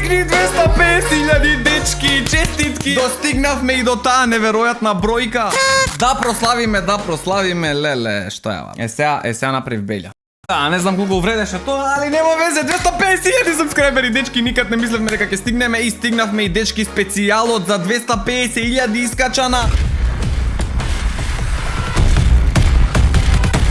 Стигни 250.000 дечки, честитки. Достигнавме и до таа неверојатна бројка. Да прославиме, леле, што е ова? Сега направив белја. Не знам колку вредеше тоа, али нема везе, 250.000 сабскрајбери, дечки, никад не мислевме дека ќе стигнеме и стигнавме и дечки специјалот за 250.000 искачана.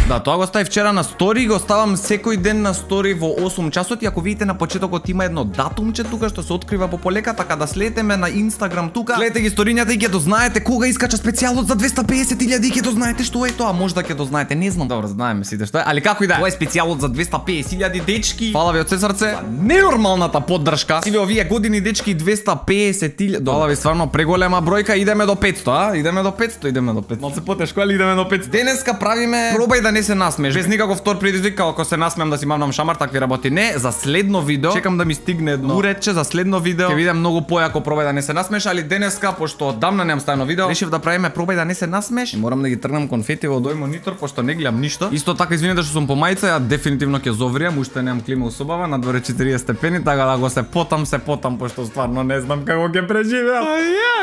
Да, тоа го стави вчера на стори, го ставам секој ден на стори во 8 часот и ако видите на почетокот има едно датумче тука што се открива по полека, така да следете ме на Инстаграм тука. Гледате ги сторињата и ќе дознаете кога искача специјалот за 250.000 и ќе дознаете што е тоа, можда ќе дознаете, не знам, добро знаеме сите што е, али како и да е. Тоа е специјалот за 250.000 дечки. Фала ви од се срце. Ненормалната поддршка. Сиве овие години дечки 250.000. Фала ви стварно преголема бројка, идеме до 500, Идеме до 500. Малце потешко, али идеме до 500. Денеска правиме пробај да не се насмееш. Без никаков втор предизвик, ако се насмеам да си мавнам шамар, такви работи не. За следно видео, чекам да ми стигне едно уредче за следно видео. Ќе видам многу појако пробај да не се насмееш, али денеска пошто одамна немам стајно видео, решив да правиме пробај да не се насмееш. Морам да ги тргнам конфети во тој монитор пошто не гледам ништо. Исто така извинете што сум по мајца, ја дефинитивно ќе зовриам, уште немам клима усобава, надворе 40 степени, така да го се потам пошто стварно не знам како ќе преживеам.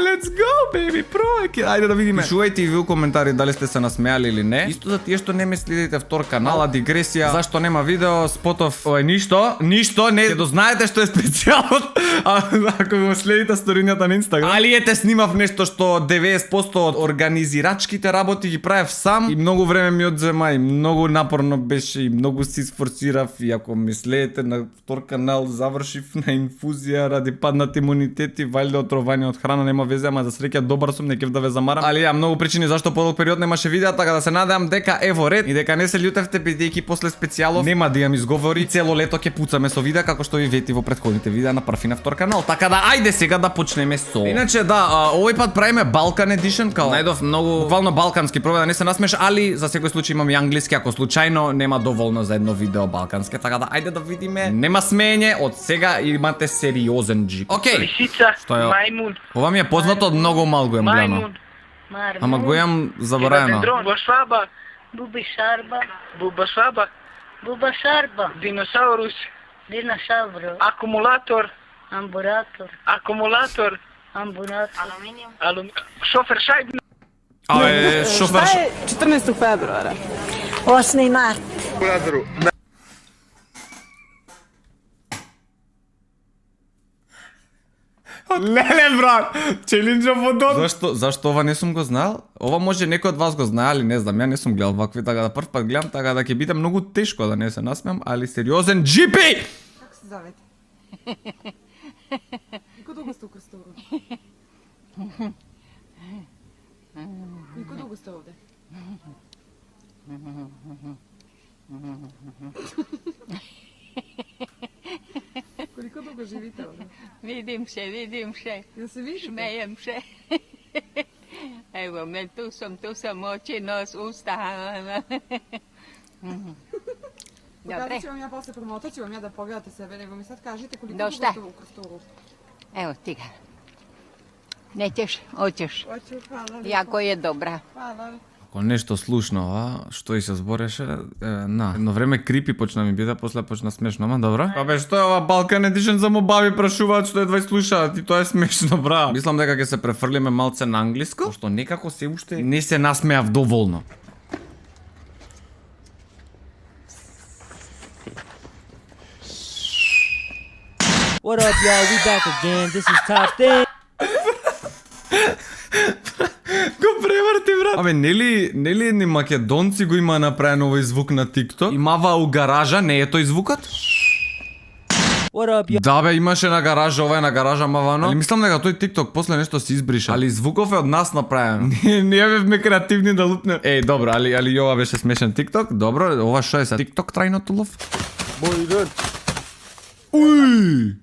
Let's go baby, пробај. Ајде да видиме. Пишувајте и ви у коментари дали сте се насмеали или не. Исто за тие што не ме следите втор канала, дигресија, зашто нема видео, спотов, ништо, не, ќе дознаете што е специјалот, ако го следите сторињата на Инстаграм. Али ете снимав нешто што 90% од организирачките работи ги правев сам и многу време ми одзема и многу напорно беше и многу се сфорцирав и ако ме следите на втор канал, завршив на инфузија ради паднат имунитети, валјда отровање од храна, нема везе, ама за среќа добар сум, не кев да ве замарам. Али ја многу причини зашто подолг период немаше видеа, така да се надевам дека е во ред и дека не се љутевте бидејќи после специјалов нема да имам изговори, цело лето ќе пуцаме со видеа како што ви вети во претходните видеа на прв и на втор канал. Така да ајде сега да почнеме со. Иначе да, овој пат правиме Balkan Edition, као најдов многу буквално балкански пробај да не се насмеш, али за секој случај имам и англиски ако случајно нема доволно за едно видео балкански, така да ајде да видиме. Нема смеење, од сега имате сериозен джип. Океј. Лисица, Што е? мајмун. Ова ми е познато од многу мал го имам гледано. Ама го имам забораено. Башаба, Бубашаба, диносаурус, диносавро, акумулатор, амбуратор, шофер шајбна. Шофер. Šta je 14. februara? 8. mart, Леле брат, челенџа водот. Зашто ова не сум го знаел? Ова може некој од вас го знае, али не знам, ја не сум гледал вакви, така да прв пат гледам, така да ќе биде многу тешко да не се насмеам, али сериозен джипи! Kako se zovete? Koliko dugo ste u Krstoru? Koliko dugo ste ovde? Koliko dugo živite ovde? Vidim se. Jel se vidite? Šmejem se. Evo me, tu sam oči, nos, usta. Pokazat ću vam ja posle, promotat ću vam ja da pogledate sebe, nego mi sad kažite koliko Do dugo šta? ste u Krstoru. Evo ti ga. Nećeš, hoćeš. Hoću, hvala lijepo. Jako je dobra. Hvala. Ако нешто слушно, што и се збореше, едно време крипи почна ми биде, после почна смешно, ама добро. Абе, што е ова Balkan Edition за мобави прашуваат што едва слушаат и тоа е смешно, бра. Мислам дека ќе се префрлиме малце на англиско, што некако се уште не се насмеав доволно. What up, y'all? We back again. This is Top Thing. Го преврти, брат. Абе, нели едни македонци го има направено овој звук на TikTok? Имава у гаража, не е тој звукот? What up, y'all? Да бе, имаше на гаража, ова е на гаража мавано. Али мислам дека тој TikTok после нешто се избриша. Али звуков е од нас направен. Ние бевме креативни да лупне. Еј, добро, али ова беше смешен TikTok. Добро, ова што е са TikTok трајното лов? Bojran. Уј!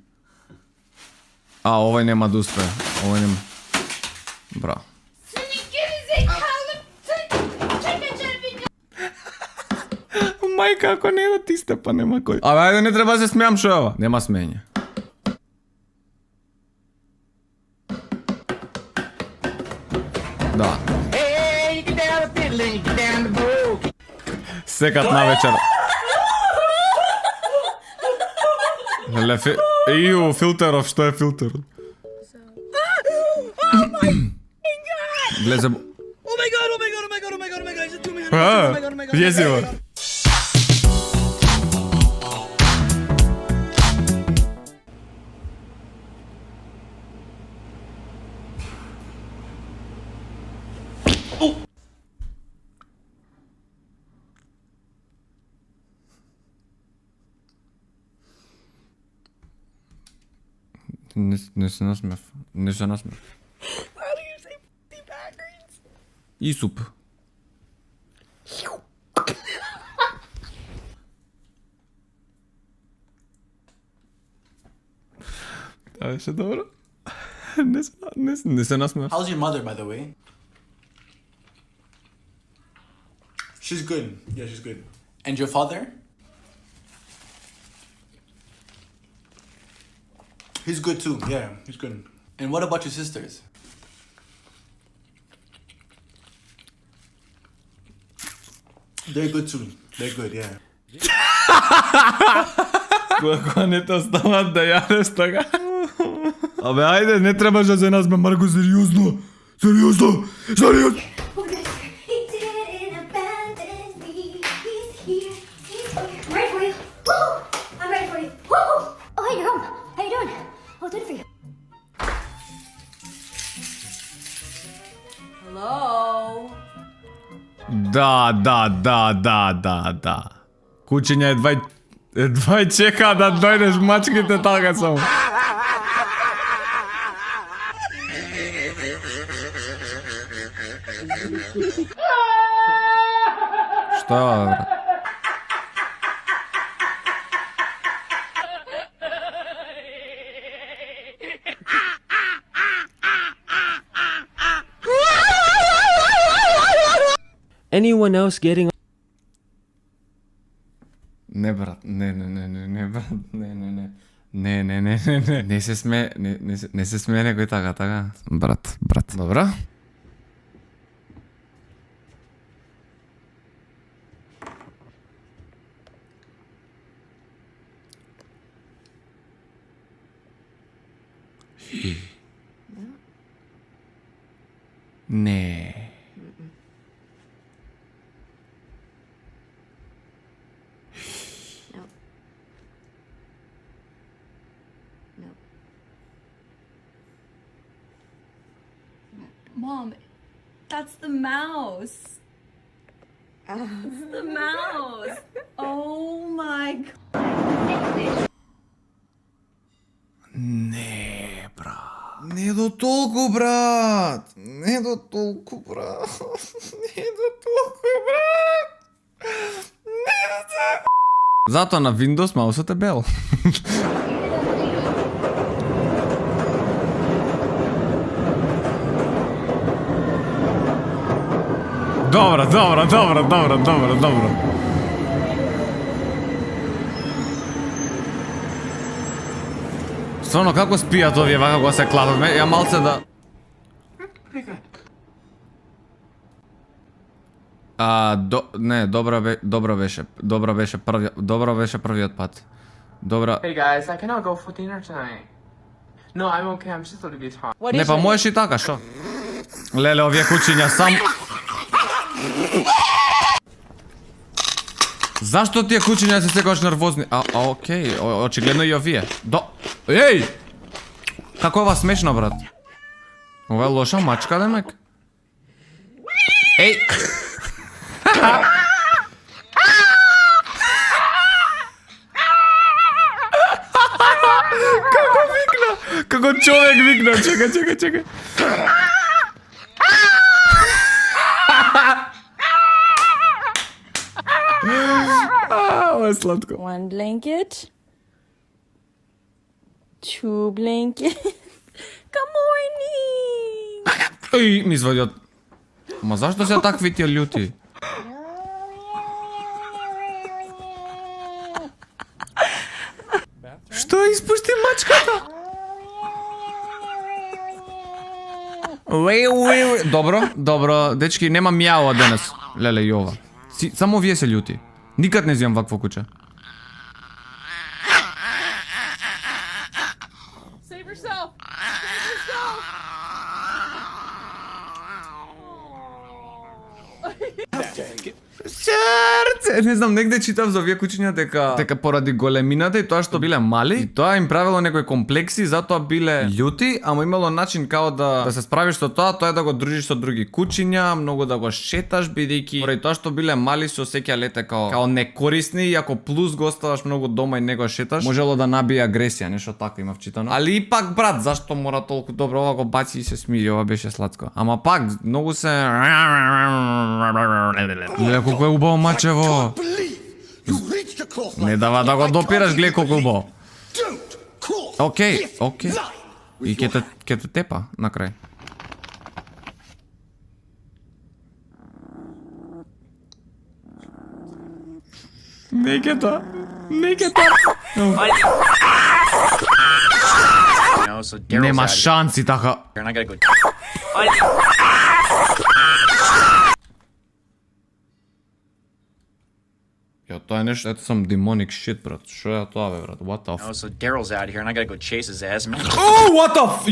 Овој нема да успе. Овој нема. Браво. Мајка, ако не да ти степа, нема кој. Абе, ајде, не треба да се смеам, шо е ова? Нема смење. Да. Секат на вечер. Иу, филтеров, што е филтерот? Глезе... Oh my god, oh my god, oh my god, oh my god, oh my god, it's a 2 minute, oh my god, oh my god. Језиво. Не се насмев. Не се насмев. How do you say f***ing backwards? Исуп. Да, беше добро. Не се насмев. How's your mother, by the way? She's good. Yeah, she's good. And your father? He's good too. Yeah, he's good. And what about your sisters? They're good too. They're good, yeah. Кога не те остават да јадеш така? Абе, ајде, не требаш да се насме, Марко, сериозно. Сериозно. Сериозно. He didn't abandon me. He's here. He's here. I'm ready for you. Woo! I'm ready for you. Woo! Oh, hey, you're home. How you doing? I'll do it for you. Hello? Да. Кучиња едва чека да дојдеш мачките така само. Што е, бре? Anyone else getting Не, брат, не, брат, не. Не се сме некој така. Брат. Добра? Не. Mom, that's the mouse. It's the mouse. Oh my god. Не, брат. Не до толку, брат. Не до толку, брат. Затоа на Windows маусот е бел. Добро. Стварно, како спијат овие вака кога се кладат? Ја малце да... Добро беше првиот пат. Добра... Hey guys, I cannot go for dinner tonight. No, I'm okay. I'm just a little bit hot. Не, па можеш и така, шо? Леле, овие кучиња сам... Зашто тие кучиња се секогаш нервозни? Окей, очигледно и овие. Еј! Како ова смешно, брат? Ова е лоша мачка, демек? Еј! Како викна? Како човек викна? Чекај. Ова е сладко. One blanket. Two blanket. Good morning. Еј, ми извадиот. Ма зашто се такви тие љути? Што испушти мачката? Добро, дечки, нема мјао денес. Леле, и ова. Само вие се љути. Никад не земам вакво куче. yourself. Срце! Не знам, негде читав за овие кучиња дека поради големината и тоа што биле мали, и тоа им правило некои комплекси, затоа биле љути, ама имало начин као да се справиш со тоа е да го дружиш со други кучиња, многу да го шеташ бидејќи поради тоа што биле мали се осеќале као некорисни и ако плюс го оставаш многу дома и не го шеташ, можело да набие агресија, нешто така имав читано. Али ипак брат, зашто мора толку добро, ова го баци и се смири, ова беше сладко. Ама пак многу се колку е убаво мачево. Не дава да го допираш, гледа колку убаво. Окей. И ќе те тепа на крај. Не ќе тоа. Нема шанси така. Ја, тоа е нешто, ето сам demonic shit, брат. Шо е тоа, бе, брат? What the f... So Daryl's out here and I gotta go chase his ass, man. Oh, what the f...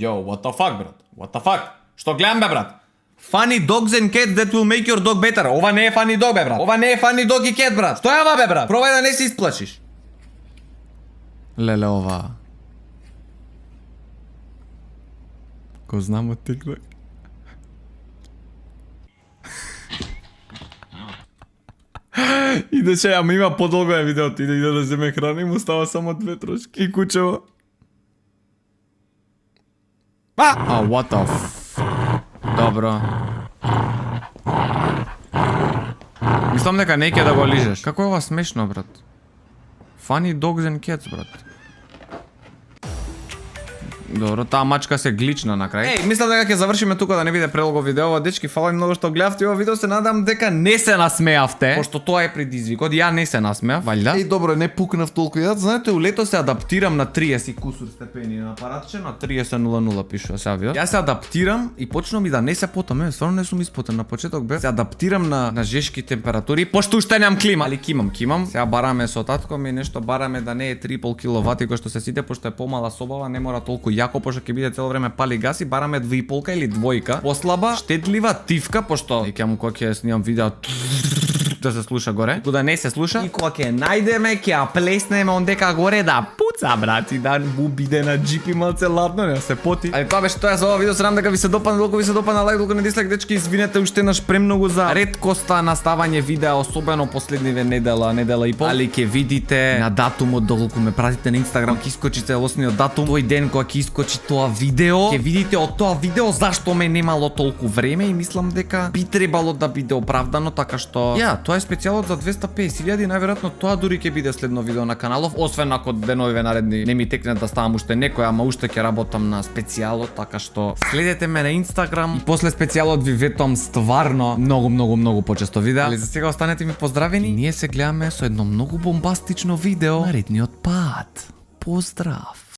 Yo, what the fuck, брат? What the fuck? Што гледам, бе, брат? Funny dogs and cats that will make your dog better. Ова не е funny dog, бе, брат. Ова не е funny dog и cat, брат. Што е ова, бе, брат? Пробај да не се исплашиш. Леле, ова. Го знам од TikTok. Идеше, ама има подолго е видеото, иде да земе храна и му става само 2 трошки и кучево. What the f... Добро. Мислам дека не ќе да го лижеш. Како е ова смешно, брат? Funny dogs and cats, брат. Добро, таа мачка се глична на крај. Еј, мислам дека ќе завршиме тука да не биде прелого видео. Дечки, фала ви многу што гледавте ова видео. Се надам дека не се насмеавте, пошто тоа е предизвикот. Ја не се насмеав, валјда. Еј, добро, не пукнав толку јас. Знаете, у лето се адаптирам на 30 кусур степени на апаратче, на 30:00 пишува сега видео. Јас се адаптирам и почнам и да не се потам. Стварно не сум испотен на почеток, бе. Се адаптирам на жешки температури, пошто уште немам клима. Али кимам. Сега бараме со татко ми нешто, бараме да не е 3,5 киловати кој што се сите, пошто е помала собава, не мора толку јако, пошто ќе биде цело време пали газ и бараме 2,5 или 2, послаба, штетлива, тивка, пошто викам кога ќе снимам видео да се слуша горе, кога не се слуша и кога ќе најдеме, ќе ја плеснеме ондека горе да пуца, брат, и да му биде на джипи малце ладно, не се поти. Али тоа беше тоа за ова видео, се надам дека ви се допадна, толку ви се допадна лайк, толку не дислайк, дечки, извинете уште наш премногу за реткоста на ставање видеа, особено последниве недела и пол. Али ќе видите на датумот доколку ме пратите на Инстаграм, ќе искочи целосниот датум, тој ден кога ќе искочи тоа видео, ќе видите од тоа видео зашто ме немало толку време и мислам дека би требало да биде оправдано, така што тоа е специјалот за 250.000 и најверојатно тоа дури ќе биде следно видео на каналов, освен ако деновиве наредни не ми текне да ставам уште некој, ама уште ќе работам на специјалот, така што следете ме на Инстаграм и после специјалот ви ветам стварно многу почесто видеа. Али за сега останете ми поздравени. Ние се гледаме со едно многу бомбастично видео наредниот пат. Поздрав!